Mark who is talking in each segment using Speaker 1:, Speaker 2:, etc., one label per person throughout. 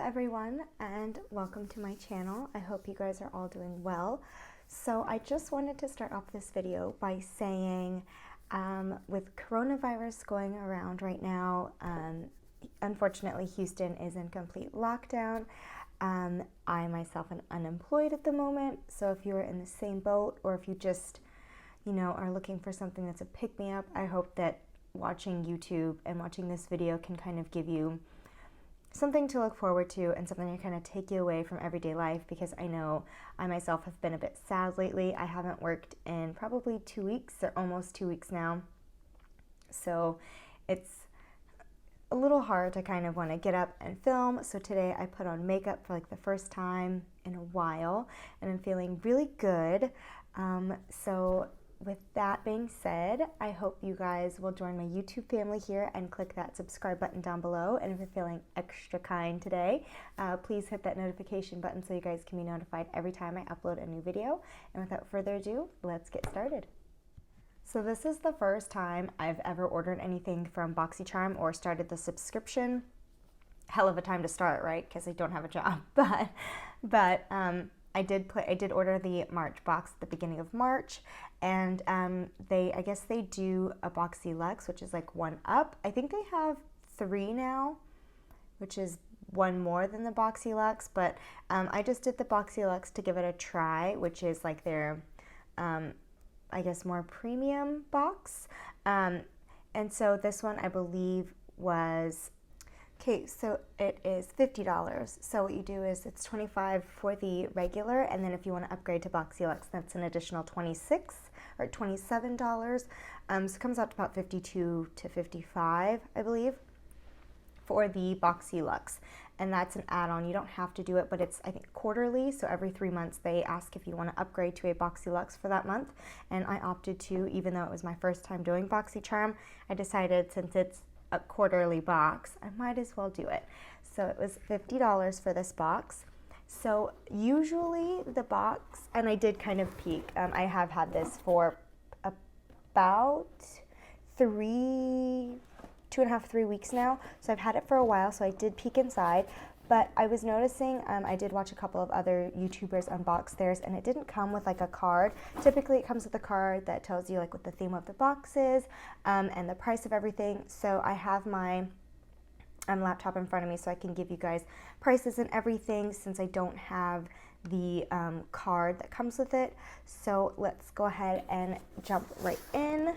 Speaker 1: everyone, and welcome to my channel. I hope you guys are all doing well. So I just wanted to start off this video by saying with coronavirus going around right now, unfortunately Houston is in complete lockdown. I myself am unemployed at the moment, so if you're in the same boat or if you just, are looking for something that's a pick-me-up, I hope that watching YouTube and watching this video can kind of give you something to look forward to and something to kind of take you away from everyday life, because I know I myself have been a bit sad lately. I haven't worked in probably 2 weeks or almost 2 weeks now, so it's a little hard to kind of want to get up and film. So today I put on makeup for like the first time in a while and I'm feeling really good. So with that being said, I hope you guys will join my YouTube family here and click that subscribe button down below. And if you're feeling extra kind today, please hit that notification button so you guys can be notified every time I upload a new video. And without further ado, let's get started. So this is the first time I've ever ordered anything from BoxyCharm or started the subscription. Hell of a time to start, right? Because I don't have a job, but I did order the March box at the beginning of March, and I guess they do a BoxyLuxe, which is like one up. I think they have 3 now, which is one more than the BoxyLuxe, but I just did the BoxyLuxe to give it a try, which is like their I guess more premium box. And so this one I believe was, okay, so it is $50. So what you do is it's $25 for the regular, and then if you want to upgrade to BoxyLuxe, that's an additional $26 or $27. So it comes out to about $52 to $55, I believe, for the BoxyLuxe. And that's an add-on. You don't have to do it, but it's, I think, quarterly. So every 3 months they ask if you want to upgrade to a BoxyLuxe for that month. And I opted to, even though it was my first time doing BoxyCharm, I decided since it's a quarterly box, I might as well do it. So it was $50 for this box. So usually the box, and I did kind of peek, I have had this for about 2.5, 3 weeks now, so I've had it for a while, so I did peek inside, but I was noticing, I did watch a couple of other YouTubers unbox theirs, and it didn't come with like a card. Typically it comes with a card that tells you like what the theme of the box is, and the price of everything. So I have my laptop in front of me so I can give you guys prices and everything, since I don't have the card that comes with it. So let's go ahead and jump right in.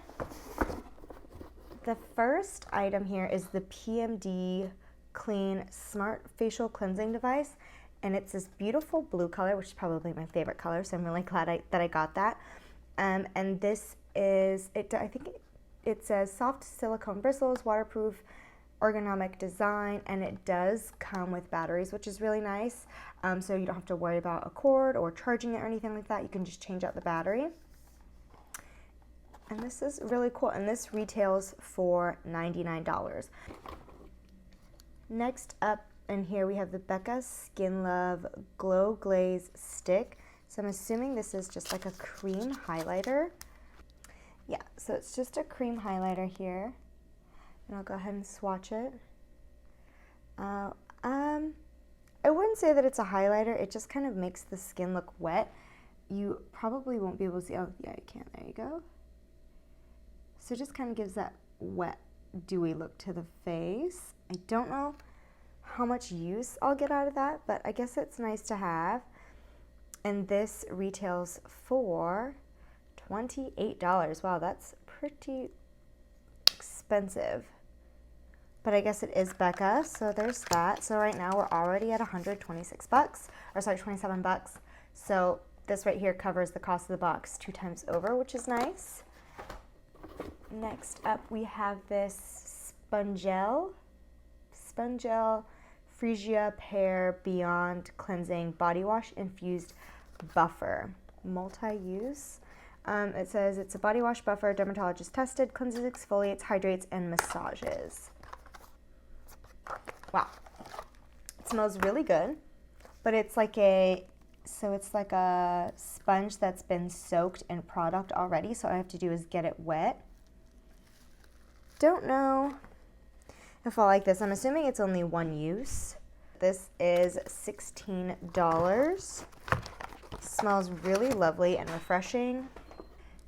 Speaker 1: The first item here is the PMD Clean Smart Facial Cleansing Device, and it's this beautiful blue color, which is probably my favorite color, so I'm really glad that I got that. And this is, I think it says soft silicone bristles, waterproof, ergonomic design, and it does come with batteries, which is really nice. So you don't have to worry about a cord or charging it or anything like that. You can just change out the battery. And this is really cool, and this retails for $99. Next up in here we have the Becca Skin Love Glow Glaze Stick. So I'm assuming this is just like a cream highlighter. Yeah, so it's just a cream highlighter here. And I'll go ahead and swatch it. I wouldn't say that it's a highlighter, it just kind of makes the skin look wet. You probably won't be able to see, oh yeah, you can, there you go. So it just kind of gives that wet, dewy look to the face. I don't know how much use I'll get out of that, but I guess it's nice to have. And this retails for $28. Wow, that's pretty expensive. But I guess it is Becca, so there's that. So right now we're already at $126, or sorry, $27. So this right here covers the cost of the box 2 times over, which is nice. Next up we have this Spongel Freesia Pear Beyond Cleansing Body Wash Infused Buffer. Multi-use. It says it's a body wash buffer, dermatologist tested, cleanses, exfoliates, hydrates, and massages. Wow. It smells really good, but it's like a sponge that's been soaked in product already, so all I have to do is get it wet. Don't know if I like this. I'm assuming it's only one use. this is $16. Smells really lovely and refreshing.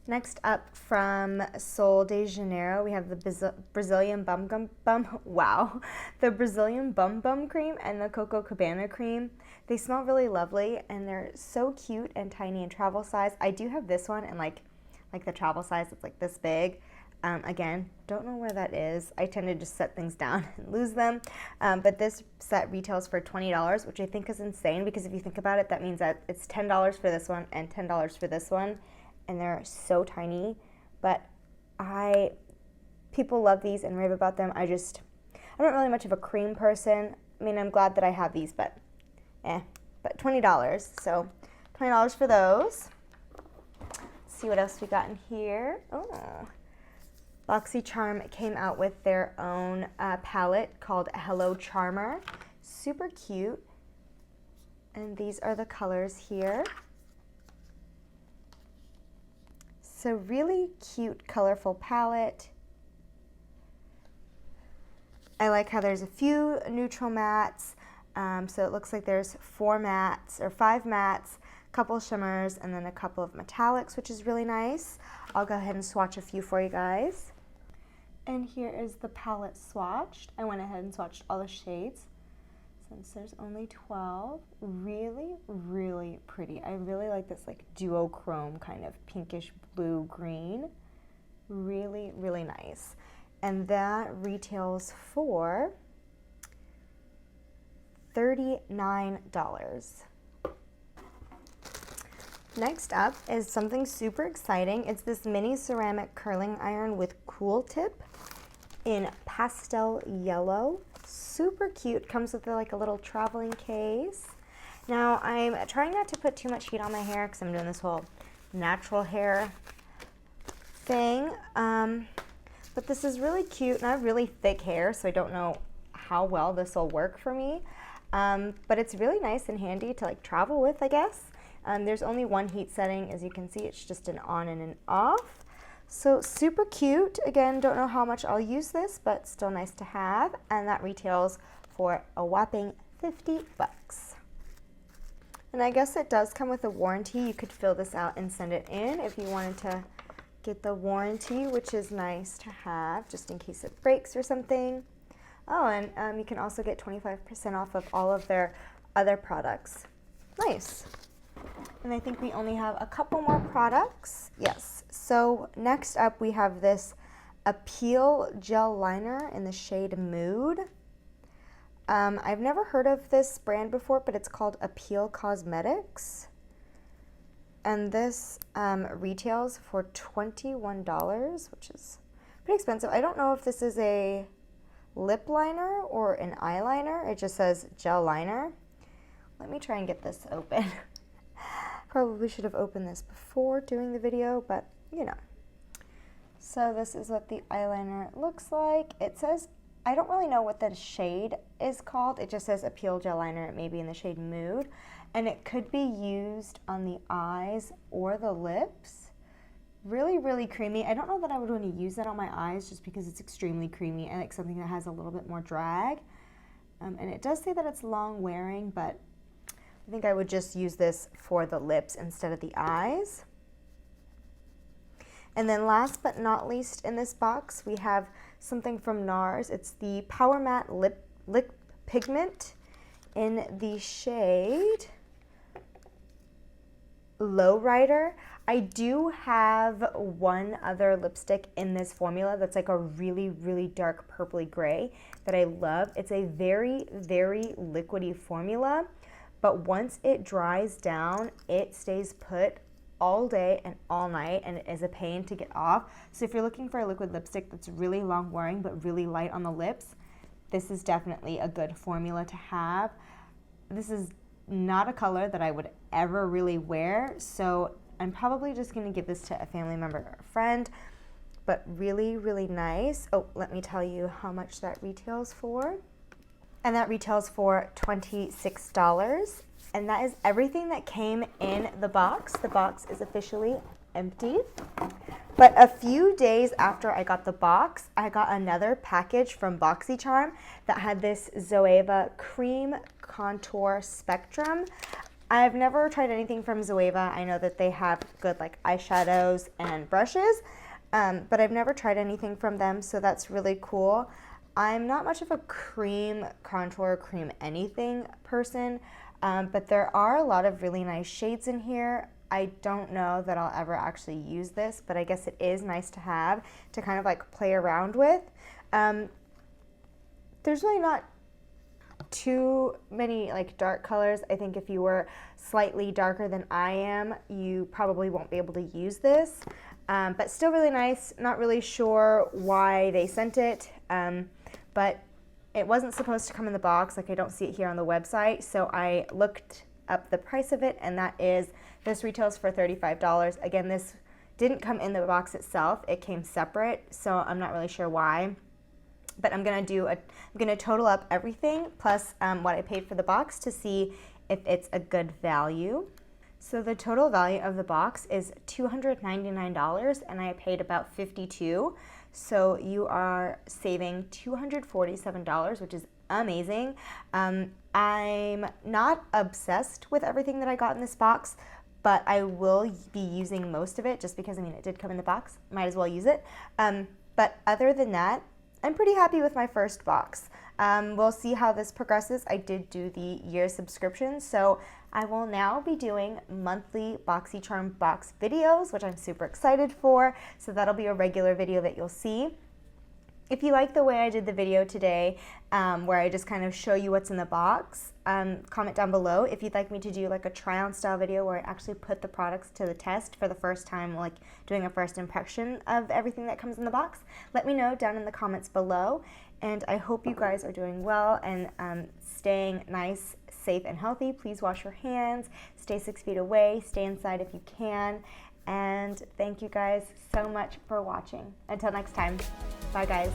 Speaker 1: Next up, from Sol de Janeiro, we have the Brazilian the Brazilian Bum Bum cream and the Coco Cabana cream. They smell really lovely, and they're so cute and tiny in travel size. I do have this one in like the travel size. It's like this big. Again, don't know where that is. I tend to just set things down and lose them. But this set retails for $20, which I think is insane, because if you think about it, that means that it's $10 for this one and $10 for this one. And they're so tiny, but people love these and rave about them. I'm not really much of a cream person. I mean, I'm glad that I have these, but $20. So $20 for those. Let's see what else we got in here. Oh, BoxyCharm came out with their own palette called Hello Charmer. Super cute. And these are the colors here. So really cute, colorful palette. I like how there's a few neutral mattes. So it looks like there's 5 mattes, a couple shimmers, and then a couple of metallics, which is really nice. I'll go ahead and swatch a few for you guys. And here is the palette swatched. I went ahead and swatched all the shades, since there's only 12. Really, really pretty. I really like this like duochrome kind of pinkish blue green. Really, really nice. And that retails for $39. Next up is something super exciting. It's this mini ceramic curling iron with cool tip in pastel yellow. Super cute. Comes with like a little traveling case. Now I'm trying not to put too much heat on my hair because I'm doing this whole natural hair thing. But this is really cute, and I have really thick hair, so I don't know how well this will work for me. But it's really nice and handy to like travel with, I guess. There's only one heat setting. As you can see, it's just an on and an off. So super cute. Again, don't know how much I'll use this, but still nice to have. And that retails for a whopping $50. And I guess it does come with a warranty. You could fill this out and send it in if you wanted to get the warranty, which is nice to have just in case it breaks or something. Oh, and you can also get 25% off of all of their other products. Nice. And I think we only have a couple more products. Yes. So next up we have this Appeal Gel Liner in the shade Mood. I've never heard of this brand before, but it's called Appeal Cosmetics. And this retails for $21, which is pretty expensive. I don't know if this is a lip liner or an eyeliner. It just says gel liner. Let me try and get this open. Probably should have opened this before doing the video, but you know. So this is what the eyeliner looks like. It says, I don't really know what the shade is called. It just says Appeal Gel Liner. It may be in the shade Mood. And it could be used on the eyes or the lips. Really, really creamy. I don't know that I would want to use that on my eyes just because it's extremely creamy. I like something that has a little bit more drag. And it does say that it's long wearing, but I think I would just use this for the lips instead of the eyes. And then last but not least in this box, we have something from NARS. It's the Power Matte Lip Pigment in the shade Lowrider. I do have one other lipstick in this formula that's like a really, really dark purpley gray that I love. It's a very, very liquidy formula, but once it dries down, it stays put all day and all night, and it is a pain to get off. So if you're looking for a liquid lipstick that's really long wearing but really light on the lips, this is definitely a good formula to have. This is not a color that I would ever really wear, so I'm probably just going to give this to a family member or a friend, but really, really nice. Oh, let me tell you how much that retails for. And that retails for $26. And that is everything that came in the box. The box is officially empty. But a few days after I got the box, I got another package from BoxyCharm that had this Zoeva cream Contour Spectrum. I've never tried anything from Zoeva. I know that they have good like eyeshadows and brushes, but I've never tried anything from them, so that's really cool. I'm not much of a cream contour, cream anything person, but there are a lot of really nice shades in here. I don't know that I'll ever actually use this, but I guess it is nice to have to kind of like play around with. There's really not too many like dark colors. I think if you were slightly darker than I am, you probably won't be able to use this, but still really nice. Not really sure why they sent it, but it wasn't supposed to come in the box. Like I don't see it here on the website, so I looked up the price of it, and this retails for $35. Again, this didn't come in the box itself. It came separate, so I'm not really sure why. But I'm gonna total up everything plus what I paid for the box to see if it's a good value. So the total value of the box is $299, and I paid about $52. So you are saving $247, which is amazing. I'm not obsessed with everything that I got in this box, but I will be using most of it just because, I mean, it did come in the box. Might as well use it. But other than that, I'm pretty happy with my first box. We'll see how this progresses. I did do the year subscription, so I will now be doing monthly BoxyCharm box videos, which I'm super excited for. So that'll be a regular video that you'll see. If you like the way I did the video today, where I just kind of show you what's in the box, comment down below if you'd like me to do like a try-on style video where I actually put the products to the test for the first time, like doing a first impression of everything that comes in the box. Let me know down in the comments below, and I hope you guys are doing well and staying nice, safe, and healthy. Please wash your hands, stay 6 feet away, stay inside if you can, and thank you guys so much for watching. Until next time, bye guys.